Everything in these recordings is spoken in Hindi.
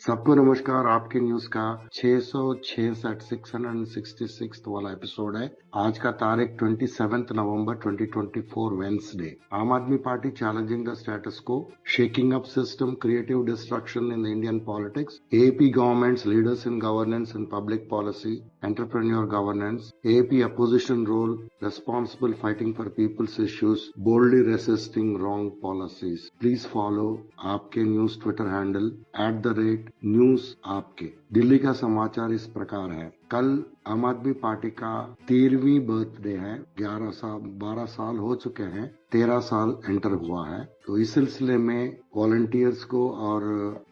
सबको नमस्कार। आपके न्यूज का 666 वाला एपिसोड है। आज का तारीख 27 नवंबर 2024 Wednesday. Aam Aadmi Party challenging the status quo, shaking up system, creative destruction in Indian politics, AP governments leaders in governance and public policy, entrepreneur governance, AP opposition role, responsible fighting for people's issues, boldly resisting wrong policies. Please follow आपके न्यूज ट्विटर हैंडल @news आपके। दिल्ली का समाचार इस प्रकार है। कल आम आदमी पार्टी का 13वीं बर्थडे है। 12 साल हो चुके हैं, 13 साल एंटर हुआ है। तो इस सिलसिले में वॉलंटियर्स को और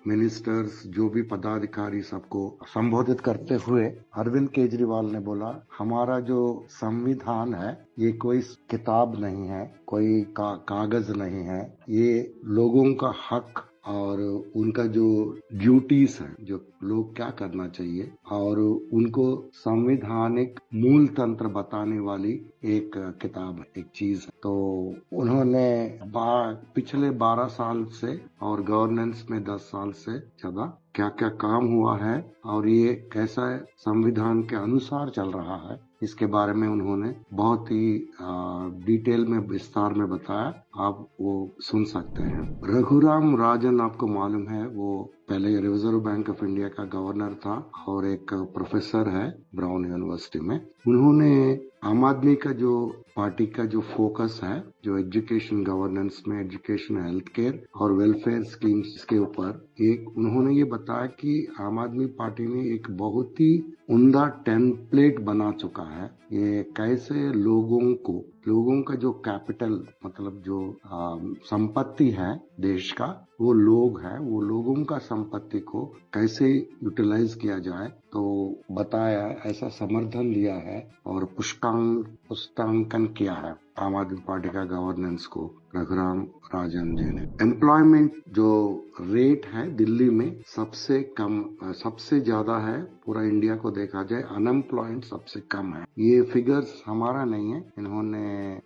मिनिस्टर्स, जो भी पदाधिकारी, सबको संबोधित करते हुए अरविंद केजरीवाल ने बोला, हमारा जो संविधान है ये कोई किताब नहीं है, कोई कागज नहीं है। ये लोगों का हक और उनका जो ड्यूटीज है, जो लोग क्या करना चाहिए, और उनको संवैधानिक मूल तंत्र बताने वाली एक किताब है, एक चीज है। तो उन्होंने पिछले 12 साल से और गवर्नेंस में 10 साल से ज्यादा क्या क्या काम हुआ है और ये कैसा संविधान के अनुसार चल रहा है, इसके बारे में उन्होंने बहुत ही डिटेल में, विस्तार में बताया। आप वो सुन सकते हैं। रघुराम राजन, आपको मालूम है, वो पहले रिजर्व बैंक ऑफ इंडिया का गवर्नर था और एक प्रोफेसर है ब्राउन यूनिवर्सिटी में। उन्होंने आम आदमी का जो पार्टी का जो फोकस है, जो एजुकेशन गवर्नेंस में, एजुकेशन, हेल्थ केयर और वेलफेयर स्कीम्स के ऊपर, उन्होंने ये बताया कि आम आदमी पार्टी ने एक बहुत ही उम्दा टेम्पलेट बना चुका है। ये कैसे लोगों का जो कैपिटल, मतलब जो संपत्ति है देश का, वो लोग है, वो लोगों का संपत्ति को कैसे यूटिलाइज किया जाए, तो बताया, ऐसा समर्थन लिया है और पुष्टांकन किया है आम आदमी पार्टी का गवर्नेंस को रघुराम राजन जी ने। एम्प्लॉयमेंट जो रेट है दिल्ली में सबसे ज्यादा है। पूरा इंडिया को देखा जाए, अनएम्प्लॉयमेंट सबसे कम है। ये फिगर्स हमारा नहीं है, इन्होंने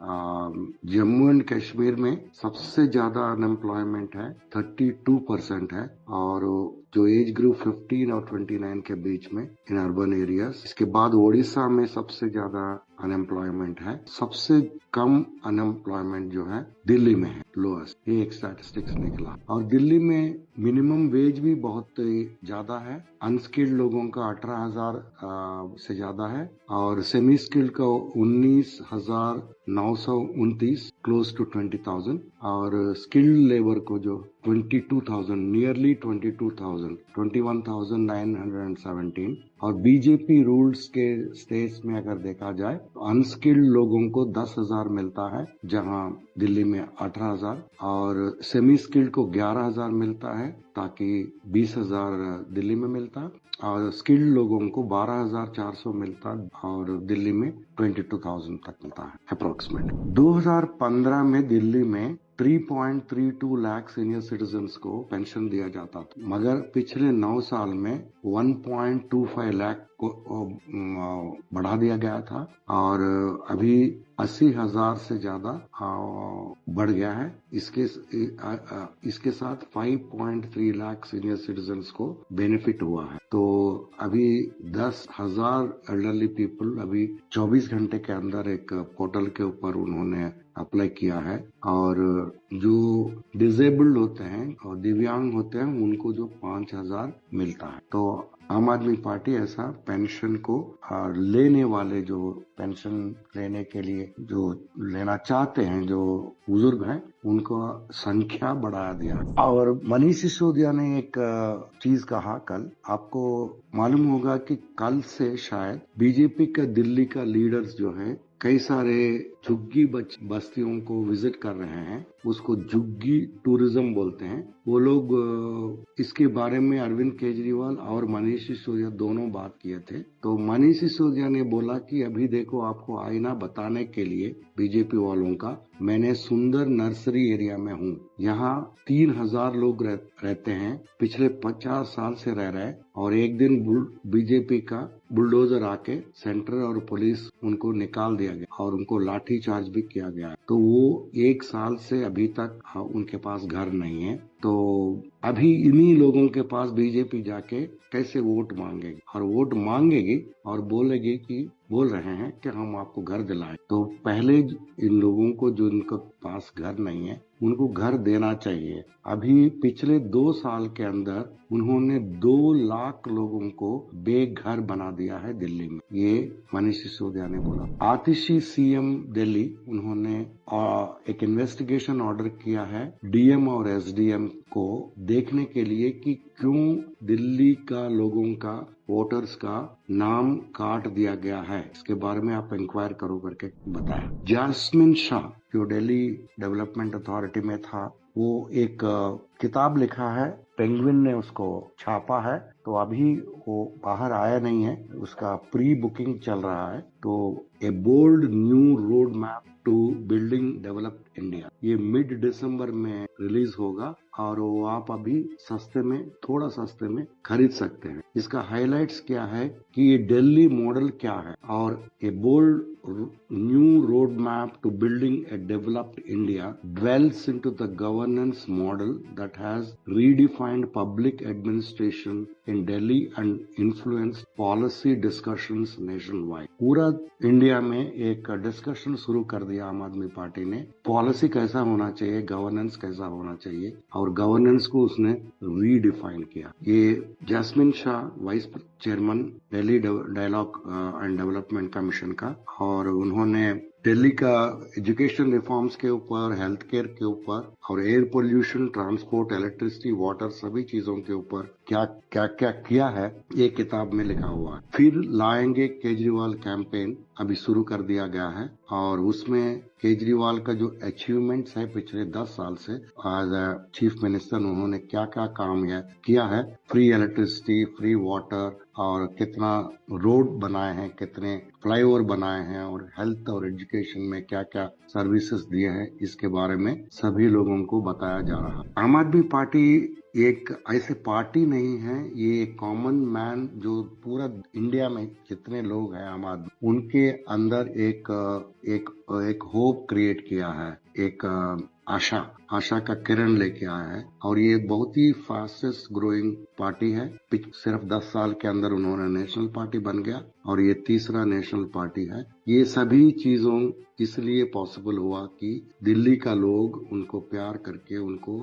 जम्मू एंड कश्मीर में सबसे ज्यादा अनएम्प्लॉयमेंट है, 32% है, और जो एज ग्रुप 15 और 29 के बीच में इन अर्बन एरियाज। इसके बाद ओडिशा में सबसे ज्यादा अनएम्प्लॉयमेंट है। सबसे कम अनएम्प्लॉयमेंट जो है दिल्ली में है, लोएस्ट। ये एक स्टैटिस्टिक्स निकला। और दिल्ली में मिनिमम वेज भी बहुत ज्यादा है। अनस्किल्ड लोगों का 18,000 से ज्यादा है और सेमी स्किल्ड का 19,929, क्लोज टू 20,000, और स्किल्ड लेबर को जो 22,000, नियरली 22,000, 21,917। और बीजेपी रूल्स के स्टेट्स में अगर देखा जाए तो अनस्किल्ड लोगों को 10,000 मिलता है, जहां दिल्ली में 18,000, और सेमी स्किल्ड को 11,000 मिलता है, ताकि 20,000 दिल्ली में मिलता, और स्किल्ड लोगों को 12,400 मिलता और दिल्ली में 22,000 तक मिलता है अप्रोक्सीमेट। 2015 में दिल्ली में 3.32 लाख सीनियर सिटीजन्स को पेंशन दिया जाता था, मगर पिछले 9 साल में 1.25 लाख को बढ़ा दिया गया था और अभी 80,000 से ज्यादा बढ़ गया है। इसके साथ 5.3 लाख सीनियर सिटीजन्स को बेनिफिट हुआ है। तो अभी 10,000 एल्डरली पीपल अभी 24 घंटे के अंदर एक पोर्टल के ऊपर उन्होंने अप्लाई किया है, और जो डिसेबल्ड होते हैं और दिव्यांग होते हैं उनको जो 5,000 मिलता है। तो आम आदमी पार्टी ऐसा पेंशन को लेने वाले, जो पेंशन लेने के लिए जो लेना चाहते हैं, जो बुजुर्ग हैं, उनको संख्या बढ़ा दिया। और मनीष सिसोदिया ने एक चीज कहा कल, आपको मालूम होगा कि कल से शायद बीजेपी का दिल्ली का लीडर्स जो है कई सारे झुग्गी बस्तियों को विजिट कर रहे हैं, उसको झुग्गी टूरिज्म बोलते हैं। वो लोग इसके बारे में अरविंद केजरीवाल और मनीष सिसोदिया दोनों बात किए थे। तो मनीष सिसोदिया ने बोला कि अभी देखो, आपको आईना बताने के लिए बीजेपी वालों का, मैंने सुंदर नर्सरी एरिया में हूँ, यहाँ 3,000 लोग रहते हैं, पिछले 50 साल से रह रहे, और एक दिन बीजेपी का बुलडोजर आके सेंटर और पुलिस उनको निकाल दिया गया और उनको लाठी चार्ज भी किया गया। तो वो 1 साल से अभी तक उनके पास घर नहीं है, तो अभी इन्हीं लोगों के पास बीजेपी जाके कैसे वोट मांगेगी, और वोट मांगेगी और बोलेगी कि बोल रहे हैं कि हम आपको घर दिलाएं। तो पहले इन लोगों को जो इनके पास घर नहीं है उनको घर देना चाहिए। अभी पिछले 2 साल के अंदर उन्होंने 2 लाख लोगों को बेघर बना दिया है दिल्ली में, ये मनीष सिसोदिया ने बोला। आतिशी सीएम दिल्ली, उन्होंने एक इन्वेस्टिगेशन ऑर्डर किया है डीएम और एसडीएम को देखने के लिए कि क्यों दिल्ली का लोगों का वोटर्स का नाम काट दिया गया है, इसके बारे में आप इंक्वायर करो करके बताया। जैस्मिन शाह जो दिल्ली डेवलपमेंट अथॉरिटी में था, वो एक किताब लिखा है, पेंगुइन ने उसको छापा है, तो अभी वो बाहर आया नहीं है, उसका प्री बुकिंग चल रहा है। तो a bold new road map to building developed India, ये मिड दिसंबर में रिलीज होगा और वो आप अभी सस्ते में, थोड़ा सस्ते में खरीद सकते हैं। इसका हाइलाइट्स क्या है कि ये दिल्ली मॉडल क्या है, और ए bold new roadmap to building a developed India dwells into the governance model that has redefined public administration in Delhi and influenced policy discussions nationwide। पूरा इंडिया में एक डिस्कशन शुरू कर दिया आम आदमी पार्टी ने, पॉलिसी कैसा होना चाहिए, गवर्नेंस कैसा होना चाहिए, और गवर्नेंस को उसने रीडिफाइन किया। ये Jasmine Shah, vice chairman Delhi dialogue and development commission का, और उन्होंने दिल्ली का एजुकेशन रिफॉर्म्स के ऊपर, हेल्थ केयर के ऊपर, और air pollution, transport, electricity, water, सभी चीजों के ऊपर क्या क्या क्या किया है, ये किताब में लिखा हुआ है। फिर लाएंगे केजरीवाल कैंपेन अभी शुरू कर दिया गया है, और उसमें केजरीवाल का जो अचीवमेंट्स है पिछले 10 साल से एज चीफ मिनिस्टर, उन्होंने क्या क्या काम किया है, फ्री इलेक्ट्रिसिटी, फ्री वाटर, और कितना रोड बनाए हैं, कितने फ्लाईओवर बनाए हैं, और हेल्थ और एजुकेशन में क्या क्या सर्विसेज दिए हैं, इसके बारे में सभी लोगों को बताया जा रहा है। आम आदमी पार्टी एक ऐसे पार्टी नहीं है, ये एक कॉमन मैन जो पूरा इंडिया में जितने लोग हैं आम आदमी, उनके अंदर एक होप क्रिएट किया है, एक आशा का किरण लेके आया है, और ये बहुत ही फास्टेस्ट ग्रोइंग पार्टी है। सिर्फ 10 साल के अंदर उन्होंने नेशनल पार्टी बन गया, और ये तीसरा नेशनल पार्टी है। ये सभी चीजों इसलिए पॉसिबल हुआ कि दिल्ली का लोग उनको प्यार करके उनको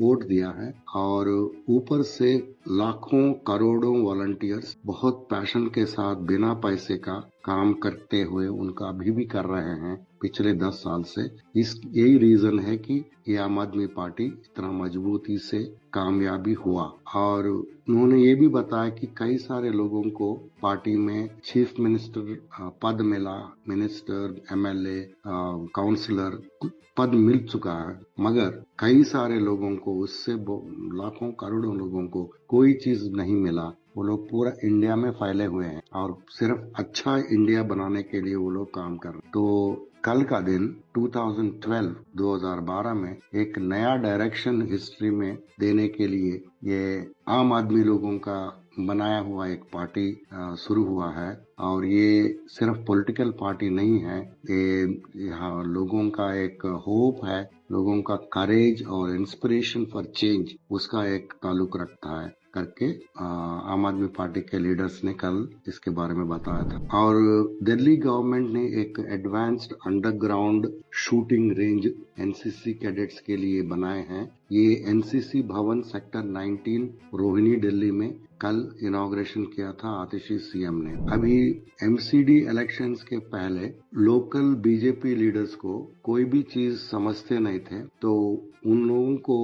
वोट दिया है, और ऊपर से लाखों करोड़ों वॉलंटियर्स बहुत पैशन के साथ बिना पैसे का काम करते हुए उनका अभी भी कर रहे हैं पिछले 10 साल से। यही रीजन है कि ये आम आदमी पार्टी इतना मजबूती से कामयाबी हुआ। और उन्होंने ये भी बताया कि कई सारे लोगों को पार्टी में चीफ मिनिस्टर पद मिला, मिनिस्टर, एमएलए, काउंसलर पद मिल चुका है, मगर कई सारे लोगों को, उससे लाखों करोड़ों लोगों को कोई चीज नहीं मिला। वो लोग पूरा इंडिया में फैले हुए हैं, और सिर्फ अच्छा इंडिया बनाने के लिए वो लोग काम कर रहे हैं। तो कल का दिन 2012 में एक नया डायरेक्शन हिस्ट्री में देने के लिए ये आम आदमी लोगों का बनाया हुआ एक पार्टी शुरू हुआ है। और ये सिर्फ पॉलिटिकल पार्टी नहीं है, ये यहाँ लोगों का एक होप है, लोगों का करेज और इंस्पिरेशन फॉर चेंज, उसका एक ताल्लुक रखता है करके आम आदमी पार्टी के लीडर्स ने कल इसके बारे में बताया था। और दिल्ली गवर्नमेंट ने एक advanced underground shooting range NCC cadets के लिए बनाए हैं। ये एनसीसी भवन सेक्टर 19 रोहिणी दिल्ली में कल इनॉग्रेशन किया था आतिशी सीएम ने। अभी एमसीडी इलेक्शंस के पहले लोकल बीजेपी लीडर्स को कोई भी चीज समझते नहीं थे, तो उन लोगों को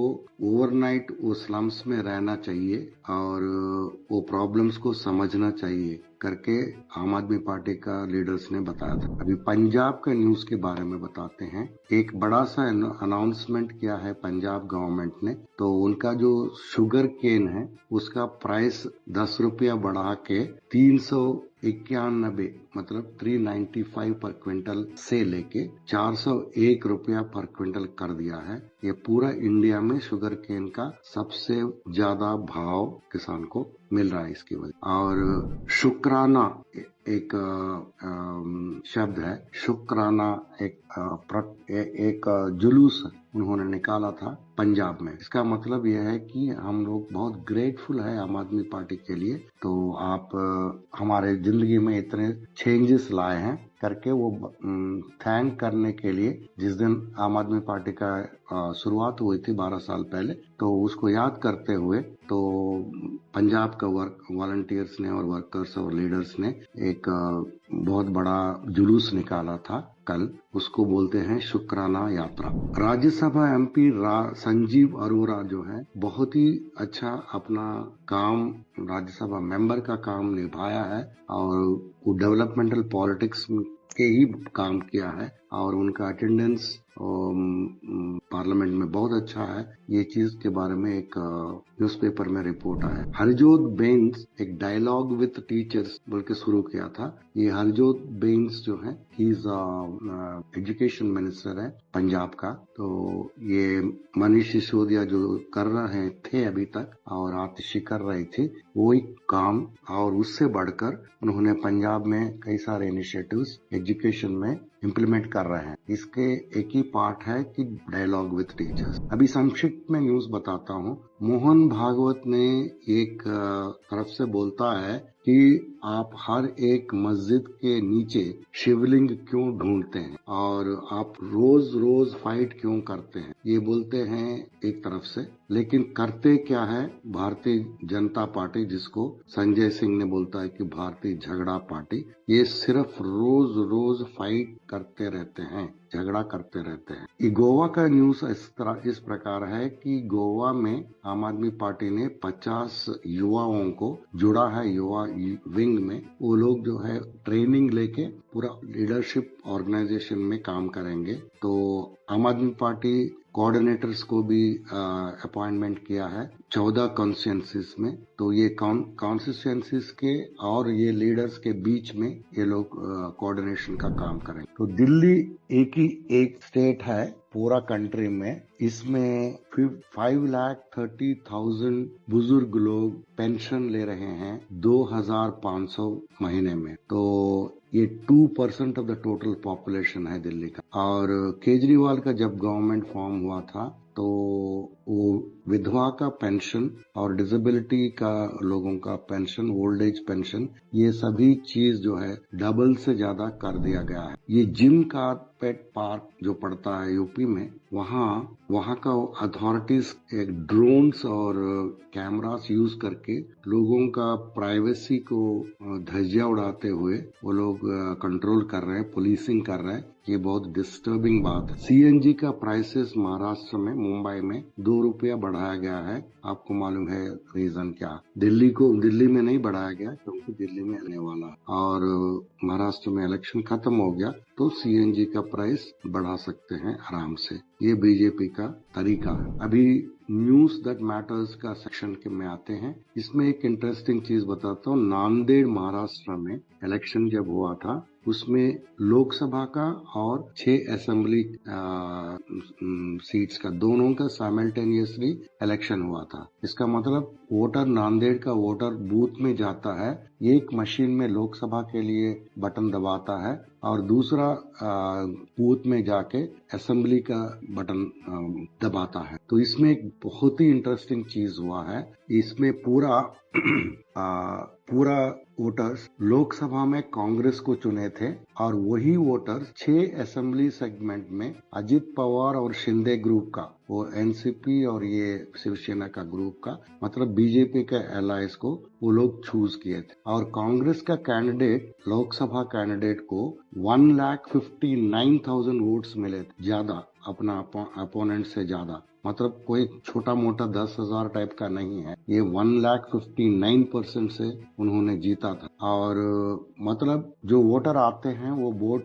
ओवरनाइट वो स्लम्स में रहना चाहिए और वो प्रॉब्लम्स को समझना चाहिए करके आम आदमी पार्टी का लीडर्स ने बताया था। अभी पंजाब का न्यूज के बारे में बताते हैं। एक बड़ा सा अनाउंसमेंट किया है पंजाब गवर्नमेंट ने, तो उनका जो शुगर केन है उसका प्राइस 10 रुपया बढ़ा के 391 मतलब 395 पर क्विंटल से लेके 401 रुपया पर क्विंटल कर दिया है। ये पूरा इंडिया में शुगर केन का सबसे ज्यादा भाव किसान को मिल रहा है इसकी वजह। और शुक्राना एक शब्द है, शुक्राना एक जुलूस उन्होंने निकाला था पंजाब में। इसका मतलब यह है कि हम लोग बहुत ग्रेटफुल है आम आदमी पार्टी के लिए, तो आप हमारे जिंदगी में इतने चेंजेस लाए हैं करके वो थैंक करने के लिए जिस दिन आम आदमी पार्टी का शुरुआत हुई थी 12 साल पहले, तो उसको याद करते हुए तो पंजाब का वॉलंटियर्स ने और वर्कर्स और लीडर्स ने एक बहुत बड़ा जुलूस निकाला था कल, उसको बोलते हैं शुक्राना यात्रा। राज्यसभा एमपी संजीव अरोरा जो है बहुत ही अच्छा अपना काम राज्यसभा मेंबर का काम निभाया है और वो डेवलपमेंटल पॉलिटिक्स के ही काम किया है और उनका अटेंडेंस पार्लियामेंट में बहुत अच्छा है। ये चीज के बारे में एक न्यूज़पेपर में रिपोर्ट आया। हरजोत बेंस एक डायलॉग विद टीचर्स बोल के शुरू किया था। ये हरजोत बेंस जो है ही इज एजुकेशन मिनिस्टर है पंजाब का। तो ये मनीष सिसोदिया जो कर रहे थे अभी तक और आतिशी कर रही थी वही काम और उससे बढ़कर उन्होंने पंजाब में कई सारे इनिशिएटिव्स एजुकेशन में इम्प्लीमेंट कर रहे हैं। इसके एक ही पार्ट है कि डायलॉग विद टीचर्स। अभी संक्षिप्त में न्यूज बताता हूँ। मोहन भागवत ने एक तरफ से बोलता है कि आप हर एक मस्जिद के नीचे शिवलिंग क्यों ढूंढते हैं और आप रोज रोज फाइट क्यों करते हैं, ये बोलते हैं एक तरफ से, लेकिन करते क्या है भारतीय जनता पार्टी, जिसको संजय सिंह ने बोलता है कि भारतीय झगड़ा पार्टी, ये सिर्फ रोज रोज फाइट करते रहते हैं, झगड़ा करते रहते हैं। ये गोवा का न्यूज इस प्रकार है कि गोवा में आम आदमी पार्टी ने 50 युवाओं को जुड़ा है युवा विंग में। वो लोग जो है ट्रेनिंग लेके पूरा लीडरशिप ऑर्गेनाइजेशन में काम करेंगे। तो आम आदमी पार्टी कोऑर्डिनेटर्स को भी अपॉइंटमेंट किया है 14 कॉन्स्टिट्यूएंसीज में। तो ये कॉन्स्टिट्यूएंसीज के और ये लीडर्स के बीच में ये लोग कोऑर्डिनेशन का काम करेंगे। तो दिल्ली एक स्टेट है पूरा कंट्री में, इसमें 5,30,000 बुजुर्ग लोग पेंशन ले रहे हैं 2,500 महीने में। तो ये 2% ऑफ द टोटल पॉपुलेशन है दिल्ली का। और केजरीवाल का जब गवर्नमेंट फॉर्म हुआ था तो वो विधवा का पेंशन और डिसेबिलिटी का लोगों का पेंशन, ओल्ड एज पेंशन, ये सभी चीज जो है डबल से ज्यादा कर दिया गया है। ये जिम कारपेट पार्क जो पड़ता है यूपी में, वहाँ का अथॉरिटीज एक ड्रोन्स और कैमरास यूज करके लोगों का प्राइवेसी को धज्जियां उड़ाते हुए वो लोग कंट्रोल कर रहे हैं, पुलिसिंग कर रहे हैं। ये बहुत डिस्टर्बिंग बात है। सीएनजी का प्राइसेस महाराष्ट्र में, मुंबई में 2 रुपया बढ़ाया गया है। आपको मालूम है रीजन क्या? दिल्ली में नहीं बढ़ाया गया क्योंकि दिल्ली में आने वाला और महाराष्ट्र में इलेक्शन खत्म हो गया तो सीएनजी का प्राइस बढ़ा सकते हैं आराम से। ये बीजेपी का तरीका है। अभी न्यूज दैट मैटर्स का सेक्शन के में आते हैं। इसमें एक इंटरेस्टिंग चीज बताता हूँ। नांदेड़ महाराष्ट्र में इलेक्शन जब हुआ था उसमें लोकसभा का और 6 असेंबली सीट्स का, दोनों का साइमल्टेनियसली इलेक्शन हुआ था। इसका मतलब वोटर, नांदेड़ का वोटर बूथ में जाता है, एक मशीन में लोकसभा के लिए बटन दबाता है और दूसरा बूथ में जाके असेंबली का बटन दबाता है। तो इसमें एक बहुत ही इंटरेस्टिंग चीज हुआ है। इसमें पूरा वोटर्स लोकसभा में कांग्रेस को चुने थे और वही वोटर्स 6 असेंबली सेगमेंट में अजित पवार और शिंदे ग्रुप का, वो एनसीपी और ये शिवसेना का ग्रुप का, मतलब बीजेपी के एलायंस को वो लोग चूज किए थे। और कांग्रेस का कैंडिडेट, लोकसभा कैंडिडेट को 1,59,000 वोट्स मिले थे, ज्यादा अपना अपोनेंट से ज्यादा। मतलब कोई छोटा मोटा 10,000 टाइप का नहीं है, ये 1,59% से उन्होंने जीता था। और मतलब जो वोटर आते हैं वो बूथ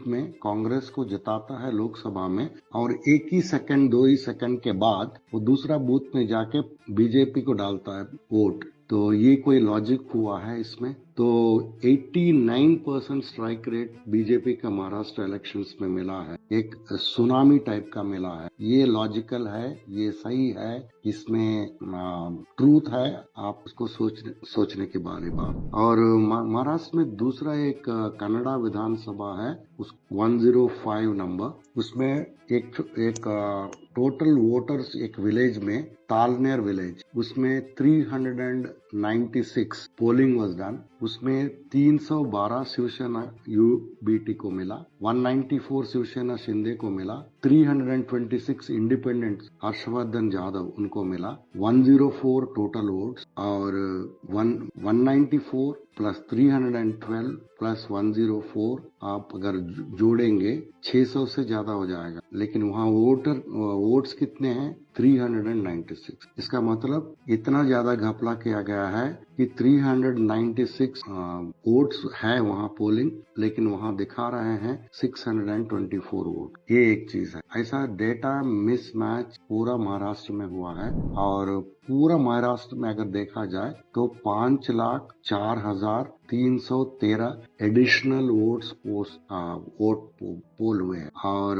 में कांग्रेस को जिताता है लोकसभा में और 2 ही सेकंड के बाद वो दूसरा बूथ में जाके बीजेपी को डालता है वोट। तो ये कोई लॉजिक हुआ है इसमें? तो 89% स्ट्राइक रेट बीजेपी का महाराष्ट्र इलेक्शंस में मिला है। एक सुनामी टाइप का मिला है। ये लॉजिकल है, ये सही है, इसमें ट्रूथ है, आप उसको सोचने की बारी बात। और महाराष्ट्र में दूसरा एक कन्नड़ा विधानसभा है, उस 105 नंबर, उसमें एक टोटल वोटर्स एक विलेज में, तालनेर विलेज, उसमें 396 पोलिंग वाज डन। उसमें 312 शिवसेना यूबीटी को मिला, 194 शिवसेना शिंदे को मिला, 326 इंडिपेंडेंट हर्षवर्धन जाधव उनको मिला, 104 टोटल वोट्स, और 194 प्लस 312 प्लस 104 आप अगर जोड़ेंगे 600 से ज्यादा हो जाएगा। लेकिन वहाँ वोट्स कितने हैं? 396। इसका मतलब इतना ज्यादा घपला किया गया है कि 396 वोट्स है वहाँ पोलिंग, लेकिन वहाँ दिखा रहे हैं 624 वोट। ये एक चीज है। ऐसा डेटा मिसमैच पूरा महाराष्ट्र में हुआ है। और पूरा महाराष्ट्र में अगर देखा जाए तो 5,04,313 एडिशनल वोट्स पोल हुए हैं। और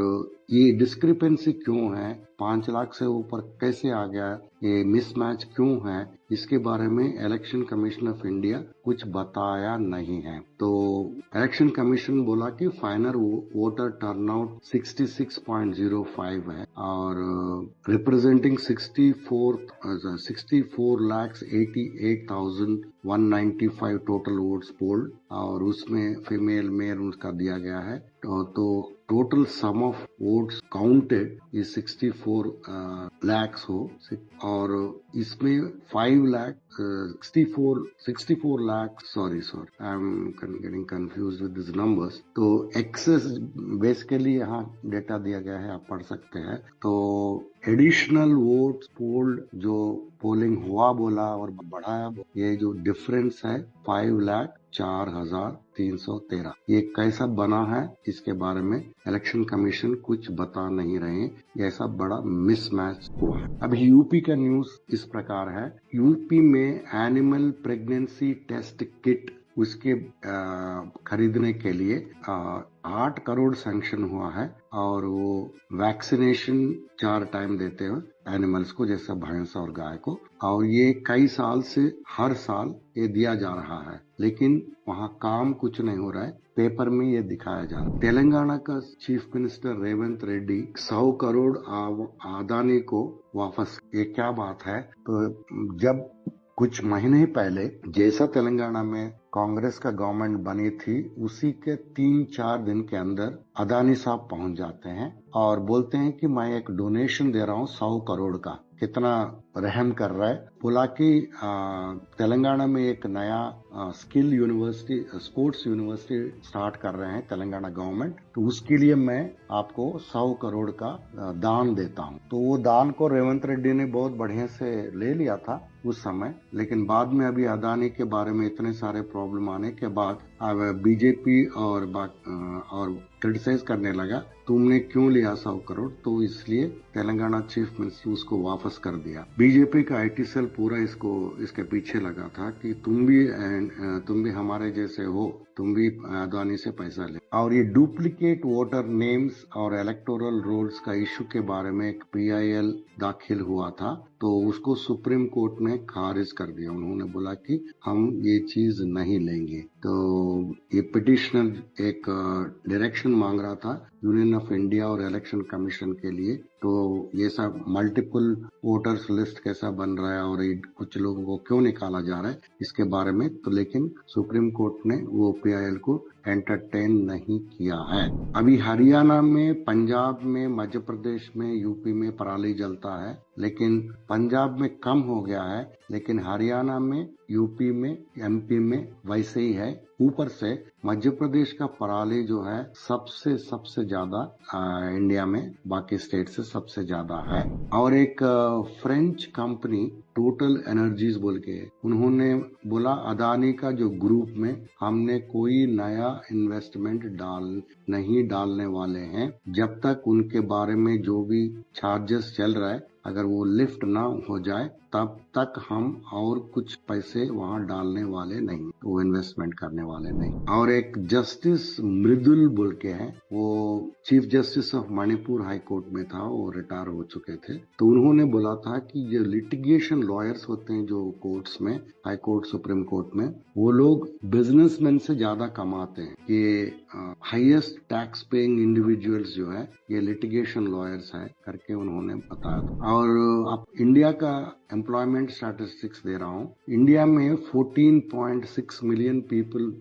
ये डिस्क्रिपेंसी क्यों है, 5 लाख से ऊपर कैसे आ गया, ये मिसमैच क्यों है, इसके बारे में इलेक्शन कमीशन ऑफ इंडिया कुछ बताया नहीं है। तो इलेक्शन कमीशन बोला कि फाइनल वोटर टर्नआउट 66.05 है और रिप्रेजेंटिंग 64,88,195 टोटल वोट्स पोल्ड, और उसमें फीमेल मेल उसका दिया गया है। तो total sum of votes counted ये 64 lakhs हो, और इसमें 64 lakh, sorry, I am getting confuse with this numbers. तो एक्सेस बेसिकली यहाँ डेटा दिया गया है, आप पढ़ सकते हैं। तो एडिशनल वोट्स पोल्ड जो पोलिंग हुआ बोला और बढ़ाया, ये जो डिफरेंस है 5,04,313, ये कैसा बना है इसके बारे में इलेक्शन कमीशन कुछ बता नहीं रहे। ये ऐसा बड़ा मिसमैच हुआ है। अभी यूपी का न्यूज इस प्रकार है। यूपी में एनिमल प्रेगनेंसी टेस्ट किट उसके खरीदने के लिए 8 करोड़ सैंक्शन हुआ है, और वो वैक्सीनेशन 4 टाइम देते हैं एनिमल्स को, जैसे भैंस और गाय को। और ये कई साल से हर साल ये दिया जा रहा है, लेकिन वहाँ काम कुछ नहीं हो रहा है। पेपर में ये दिखाया जा रहा है। तेलंगाना का चीफ मिनिस्टर रेवंत रेड्डी 100 करोड़ अदानी को वापस, ये क्या बात है? तो जब कुछ महीने पहले जैसा तेलंगाना में कांग्रेस का गवर्नमेंट बनी थी, उसी के 3-4 दिन के अंदर अदानी साहब पहुंच जाते हैं और बोलते हैं कि मैं एक डोनेशन दे रहा हूँ 100 करोड़ का। कितना रहम कर रहा है। बोला कि तेलंगाना में एक नया skill university, sports university start कर रहे हैं तेलंगाना गवर्नमेंट, तो उसके लिए मैं आपको 100 करोड़ का दान देता हूं। तो वो दान को रेवंत रेड्डी ने बहुत बढ़िया से ले लिया था उस समय, लेकिन बाद में अभी अदानी के बारे में इतने सारे प्रॉब्लम आने के बाद बीजेपी और क्रिटिसाइज करने लगा, तुमने क्यों लिया 100 करोड़? तो इसलिए तेलंगाना चीफ मिनिस्टर उसको वापस कर दिया। बीजेपी का आईटी सेल पूरा इसके पीछे लगा था कि तुम भी हमारे जैसे हो, तुम भी अदानी से पैसा ले। और ये डुप्लीकेट वोटर नेम्स और इलेक्टोरल रोल्स का इश्यू के बारे में एक PIL दाखिल हुआ था, तो उसको सुप्रीम कोर्ट ने खारिज कर दिया। उन्होंने बोला कि हम ये चीज नहीं लेंगे। तो ये पिटिशनर एक डायरेक्शन मांग रहा था यूनियन ऑफ इंडिया और इलेक्शन कमीशन के लिए। तो ये सब मल्टीपल वोटर्स लिस्ट कैसा बन रहा है और कुछ लोगों को क्यों निकाला जा रहा है, इसके बारे में तो लेकिन सुप्रीम कोर्ट ने वो PIL को एंटरटेन नहीं किया है। अभी हरियाणा में, पंजाब में, मध्य प्रदेश में, यूपी में पराली जलता है, लेकिन पंजाब में कम हो गया है, लेकिन हरियाणा में, यूपी में, MP में वैसे ही है। ऊपर से मध्य प्रदेश का पराली जो है सबसे ज्यादा इंडिया में बाकी स्टेट से सबसे ज्यादा है। और एक फ्रेंच कंपनी टोटल एनर्जीज बोल के, उन्होंने बोला अदानी का जो ग्रुप में हमने कोई नया इन्वेस्टमेंट नहीं डालने वाले हैं जब तक उनके बारे में जो भी चार्जेस चल रहा है अगर वो लिफ्ट ना हो जाए तब तक हम और कुछ पैसे वहां डालने वाले नहीं, वो इन्वेस्टमेंट करने वाले नहीं। और एक जस्टिस मृदुल बोल के है, वो chief justice of Manipur high court में था, वो रिटायर हो चुके थे। तो उन्होंने बोला था कि ये लिटिगेशन लॉयर्स होते हैं जो कोर्ट्स में, हाई कोर्ट सुप्रीम कोर्ट में, वो लोग बिजनेसमैन से ज्यादा कमाते हैं। ये हाईएस्ट टैक्स पेइंग इंडिविजुअल्स जो है ये लिटिगेशन लॉयर्स है करके उन्होंने बताया। और अब इंडिया का एम्प्लॉयमेंट स्टैटिस्टिक्स दे रहा हूँ। इंडिया में 14.6 मिलियन पीपल,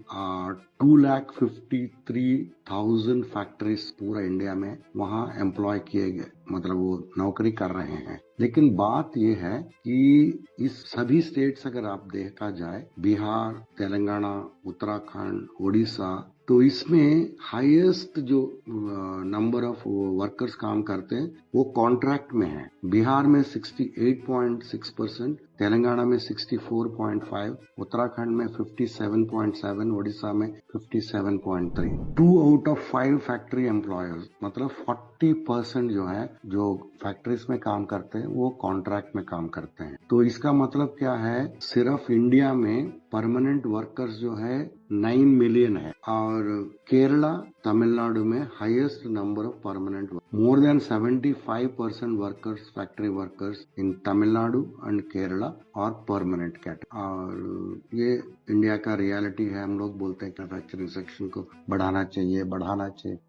2,53,000 फैक्ट्रीज पूरा इंडिया में वहाँ एम्प्लॉय किए गए, मतलब वो नौकरी कर रहे हैं। लेकिन बात यह है कि इस सभी स्टेट्स अगर आप देखा जाए, बिहार, तेलंगाना, उत्तराखंड, उड़ीसा, तो इसमें हाईएस्ट जो नंबर ऑफ वर्कर्स काम करते हैं वो कॉन्ट्रैक्ट में है। बिहार में 68.6%, तेलंगाना में 64.5, उत्तराखंड में 57.7, उड़ीसा में 57.3। 2 आउट ऑफ 5 फैक्ट्री एम्प्लॉयर्स, मतलब 40% जो है जो फैक्ट्रीज में काम करते हैं वो कॉन्ट्रैक्ट में काम करते हैं। तो इसका मतलब क्या है, सिर्फ इंडिया में परमानेंट वर्कर्स जो है 9 मिलियन है, और केरला, तमिलनाडु में highest number of permanent, more than 75% workers, factory workers in Tamil Nadu and Kerala और परमानेंट कैटेगरी। और ये इंडिया का रियलिटी है। हम लोग बोलते हैं कि मैन्युफैक्चरिंग सेक्शन को बढ़ाना चाहिए।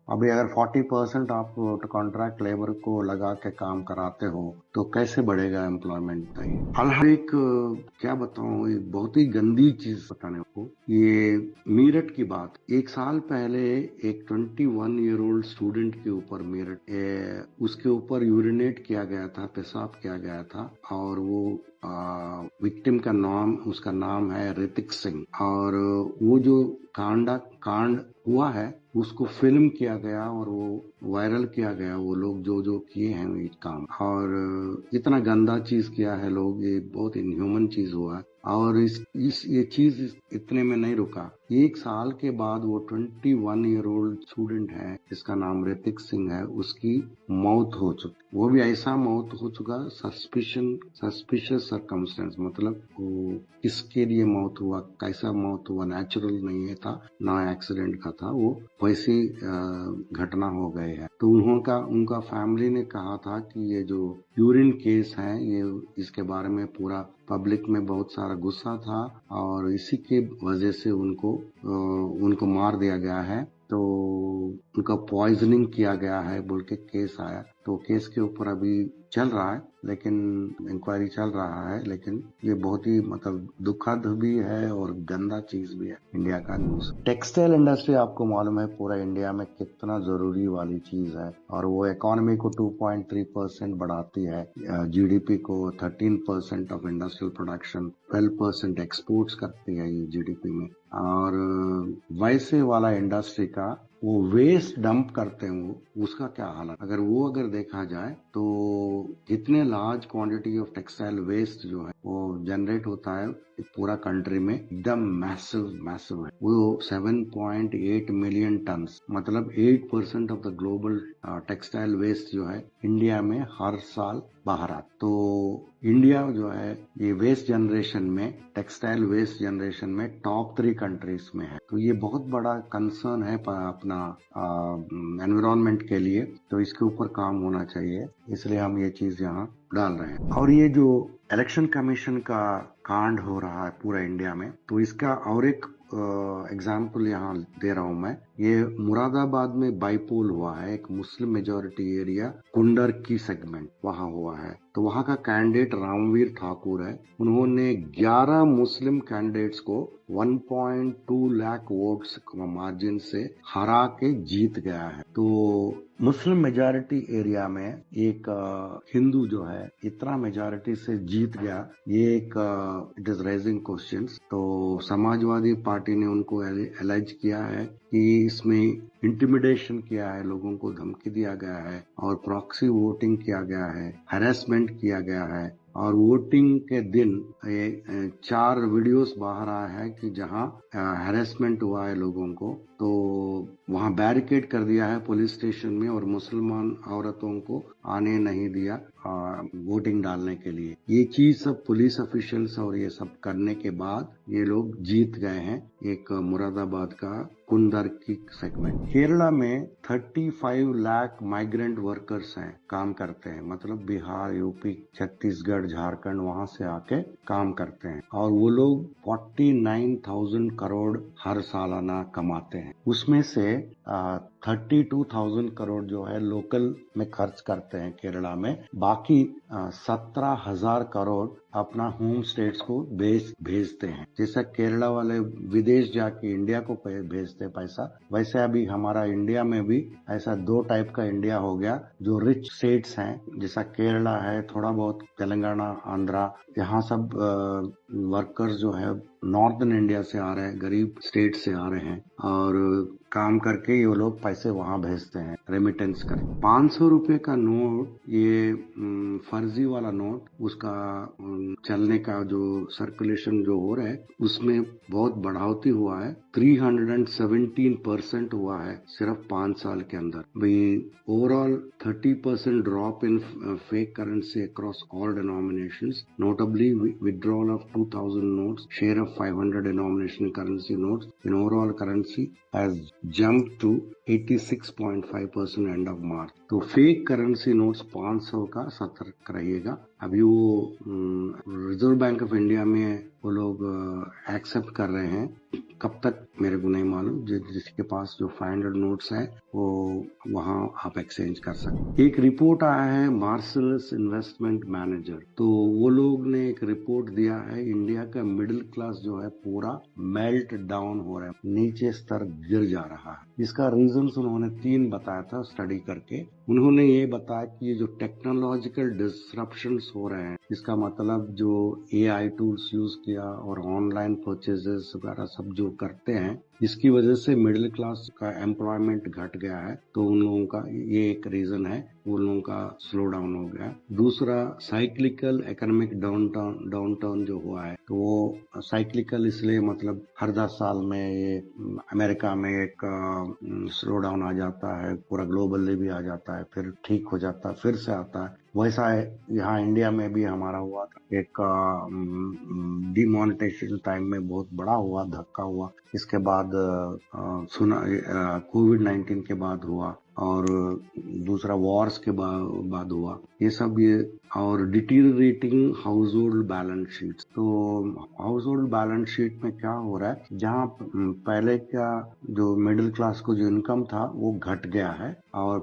अभी अगर 40% आप कॉन्ट्रैक्ट लेबर को लगा के काम कराते हो तो कैसे बढ़ेगा एम्प्लॉयमेंट? हाल एक क्या बताऊं, एक बहुत ही गंदी चीज बताने को, ये मीरठ की बात। एक साल पहले एक 21 ईयर ओल्ड स्टूडेंट के ऊपर उसके ऊपर यूरिनेट किया गया था, पेशाब किया गया था, और वो विक्टिम का नाम, उसका नाम है ऋतिक सिंह। और वो जो कांड हुआ है उसको फिल्म किया गया और वो वायरल किया गया, वो लोग जो किए हैं ये काम, और इतना गंदा चीज किया है लोग, ये बहुत इनह्यूमन चीज हुआ। और ये चीज इतने में नहीं रुका। एक साल के बाद वो 21 ईयर ओल्ड स्टूडेंट है जिसका नाम ऋतिक सिंह है, उसकी मौत हो चुकी। वो भी ऐसा मौत हो चुका, सस्पिशियस सर्कमस्टेंस, मतलब वो किसके लिए मौत हुआ, कैसा मौत हुआ, नेचुरल नहीं था ना एक्सीडेंट का था, वो वैसी घटना हो गई है। तो उनका फैमिली ने कहा था कि ये जो यूरिन केस है, ये इसके बारे में पूरा पब्लिक में बहुत सारा गुस्सा था और इसी के वजह से उनको मार दिया गया है। तो उनका पॉइजनिंग किया गया है बोल के केस आया। तो केस के ऊपर अभी चल रहा है, लेकिन इंक्वायरी चल रहा है। लेकिन ये बहुत ही मतलब दुखद भी है और गंदा चीज भी है इंडिया का न्यूज। टेक्सटाइल इंडस्ट्री आपको मालूम है पूरा इंडिया में कितना जरूरी वाली चीज है, और वो इकोनॉमी को 2.3% बढ़ाती है, जीडीपी को 13% ऑफ इंडस्ट्रियल प्रोडक्शन, 12% एक्सपोर्ट्स करती है ये जीडीपी में। और वैसे वाला इंडस्ट्री का वो वेस्ट डंप करते हैं, उसका क्या हालत, अगर देखा जाए तो इतने large quantity of textile waste जो है वो जनरेट होता है पूरा कंट्री में, एकदम मैसिव है वो। 7.8 मिलियन टन, मतलब 8% of the global textile waste जो है इंडिया में हर साल बाहर आता। तो इंडिया जो है ये वेस्ट जनरेशन में, टेक्सटाइल वेस्ट जनरेशन में टॉप 3 कंट्रीज में है। तो ये बहुत बड़ा कंसर्न है अपना एनवायरनमेंट के लिए। तो इसके ऊपर काम होना चाहिए, इसलिए हम ये चीज यहाँ डाल रहे हैं। और ये जो इलेक्शन कमीशन का कांड हो रहा है पूरा इंडिया में, तो इसका और एक एग्जाम्पल यहाँ दे रहा हूँ मैं। ये मुरादाबाद में बाइपोल हुआ है, एक मुस्लिम मेजोरिटी एरिया कुंडर की सेगमेंट वहाँ हुआ है। तो वहाँ का कैंडिडेट रामवीर ठाकुर है, उन्होंने 11 मुस्लिम कैंडिडेट्स को 1.2 लाख वोट्स मार्जिन से हरा के जीत गया है। तो मुस्लिम मेजॉरिटी एरिया में एक हिंदू जो है इतना मेजॉरिटी से जीत गया, ये एक इट इज रेजिंग क्वेश्चंस। तो समाजवादी पार्टी ने उनको एलाइज किया है कि इसमें इंटिमिडेशन किया है, लोगों को धमकी दिया गया है और प्रॉक्सी वोटिंग किया गया है, हैरेसमेंट किया गया है और वोटिंग के दिन 4 वीडियोस बाहर आया है कि जहां हैरेसमेंट हुआ है लोगों को, तो वहां बैरिकेड कर दिया है पुलिस स्टेशन में और मुसलमान औरतों को आने नहीं दिया वोटिंग डालने के लिए। ये चीज सब पुलिस ऑफिशियल्स और ये सब करने के बाद ये लोग जीत गए हैं एक मुरादाबाद का कुंदर की सेगमेंट। केरला में 35 लाख माइग्रेंट वर्कर्स हैं, काम करते हैं, मतलब बिहार, यूपी, छत्तीसगढ़, झारखंड वहां से आके काम करते हैं और वो लोग 49,000 करोड़ हर सालाना कमाते हैं। उसमें से 32,000 करोड़ जो है लोकल में खर्च करते हैं केरला में, बाकी 17,000 करोड़ अपना होम स्टेट्स को भेजते हैं। जैसा केरला वाले विदेश जाके इंडिया को भेजते हैं पैसा, वैसे अभी हमारा इंडिया में भी ऐसा 2 टाइप का इंडिया हो गया। जो रिच स्टेट्स हैं जैसा केरला है, थोड़ा बहुत तेलंगाना, आंध्रा, यहाँ सब वर्कर्स जो है नॉर्दर्न इंडिया से आ रहे हैं, गरीब स्टेट से आ रहे हैं और काम करके ये लोग पैसे वहां भेजते हैं रेमिटेंस कर। 500 रुपए का नोट, ये फर्जी वाला नोट, उसका चलने का जो सर्कुलेशन जो हो रहा है उसमें बहुत बढ़ोतरी हुआ है। 317% हुआ है सिर्फ 5 साल के अंदर। Overall 30% drop in fake currency across all denominations, notably withdrawal of 2,000 notes, share of 500 denomination currency notes in overall currency has jumped to 86.5% end of March. तो फेक करेंसी नोट्स 500 का सतर्क रहिएगा। अभी वो रिजर्व बैंक ऑफ इंडिया में वो लोग एक्सेप्ट कर रहे हैं, कब तक मेरे को नहीं मालूम। जिसके पास जो 500 नोट्स है वो वहां आप एक्सचेंज कर सकते। एक रिपोर्ट आया है मार्सलस इन्वेस्टमेंट मैनेजर, तो वो लोग ने एक रिपोर्ट दिया है इंडिया का मिडिल क्लास जो है पूरा मेल्ट डाउन हो रहा है, नीचे स्तर गिर जा रहा है। इसका रीजन उन्होंने 3 बताया था स्टडी करके। उन्होंने ये बताया कि ये जो टेक्नोलॉजिकल डिसरप्शंस हो रहे हैं, इसका मतलब जो AI टूल्स यूज किया और ऑनलाइन परचेजेस वगैरह सब जो करते हैं, इसकी वजह से मिडिल क्लास का एम्प्लॉयमेंट घट गया है। तो उन लोगों का ये एक रीजन है, उन लोगों का स्लो डाउन हो गया। दूसरा, साइक्लिकल इकोनॉमिक डाउन जो हुआ है, तो वो साइक्लिकल इसलिए मतलब हर 10 साल में ये अमेरिका में एक स्लो डाउन आ जाता है, पूरा ग्लोबली भी आ जाता है, फिर ठीक हो जाता है, फिर से आता है। वैसा है यहाँ इंडिया में भी हमारा हुआ था, एक डिमोनेटाइजेशन टाइम में बहुत बड़ा हुआ, धक्का हुआ। इसके बाद सुना कोविड-19 के बाद हुआ और दूसरा वॉर्स के बाद हुआ। ये सब ये और डिटीरिएटिंग हाउस होल्ड बैलेंस शीट। तो हाउस होल्ड बैलेंस शीट में क्या हो रहा है, जहाँ पहले का जो मिडिल क्लास को जो इनकम था वो घट गया है और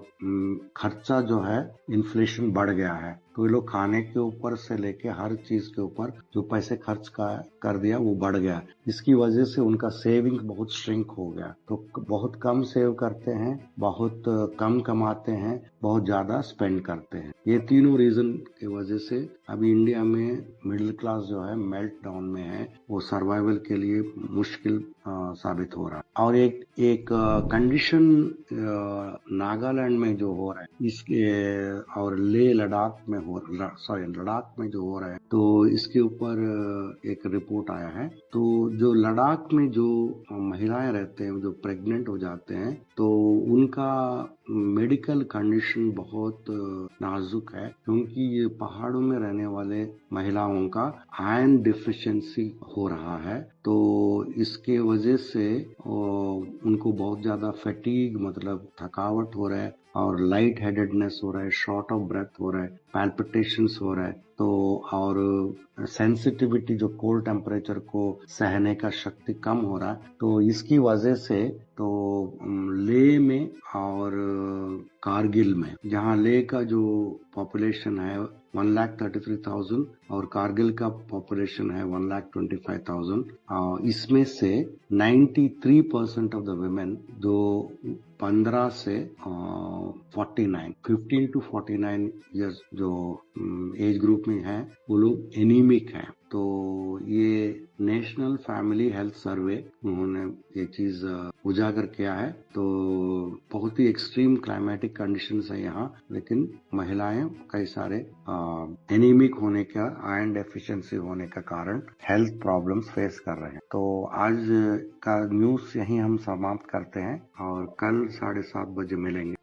खर्चा जो है इन्फ्लेशन बढ़ गया है। तो ये लोग खाने के ऊपर से लेके हर चीज के ऊपर जो पैसे खर्च कर दिया वो बढ़ गया। इसकी वजह से उनका सेविंग बहुत श्रिंक हो गया। तो बहुत कम सेव करते हैं, बहुत कम कमाते हैं, बहुत ज्यादा स्पेंड करते हैं। ये तीनों रीजन की वजह से अभी इंडिया में मिडिल क्लास जो है मेल्ट डाउन में है, वो सर्वाइवल के लिए मुश्किल साबित हो रहा है। और एक कंडीशन नागालैंड में जो हो रहा है इसके और लद्दाख में लद्दाख में जो हो रहा है, तो इसके ऊपर एक रिपोर्ट आया है। तो जो लद्दाख में जो महिलाएं रहते हैं, जो प्रेग्नेंट हो जाते हैं, तो उनका मेडिकल कंडीशन बहुत नाजुक है, क्योंकि ये पहाड़ों में रहने वाले महिलाओं का आयरन डिफिशिएंसी हो रहा है। तो इसके वजह से उनको बहुत ज्यादा फैटीग मतलब थकावट हो रहा है और लाइट हेडेडनेस हो रहा है, शॉर्ट ऑफ ब्रेथ हो रहा है, पैल्पिटेशंस हो रहा है। तो और सेंसिटिविटी जो कोल्ड टेम्परेचर को सहने का शक्ति कम हो रहा है। तो इसकी वजह से तो लेह में और कारगिल में, जहाँ लेह का जो पॉपुलेशन है 1,33,000 और कारगिल का पॉपुलेशन है 1,25,000, इसमें से 93% ऑफ द वुमेन जो 15 से 15 to 49 ईयर्स जो एज ग्रुप में है वो लोग एनीमिक हैं। तो ये नेशनल फैमिली हेल्थ सर्वे उन्होंने ये चीज उजागर किया है। तो बहुत ही एक्सट्रीम क्लाइमेटिक कंडीशंस है यहाँ, लेकिन महिलाएं कई सारे एनीमिक होने का, आयरन डेफिशिएंसी होने का कारण हेल्थ प्रॉब्लम्स फेस कर रहे हैं। तो आज का न्यूज यहीं हम समाप्त करते हैं और कल 7:30 बजे मिलेंगे।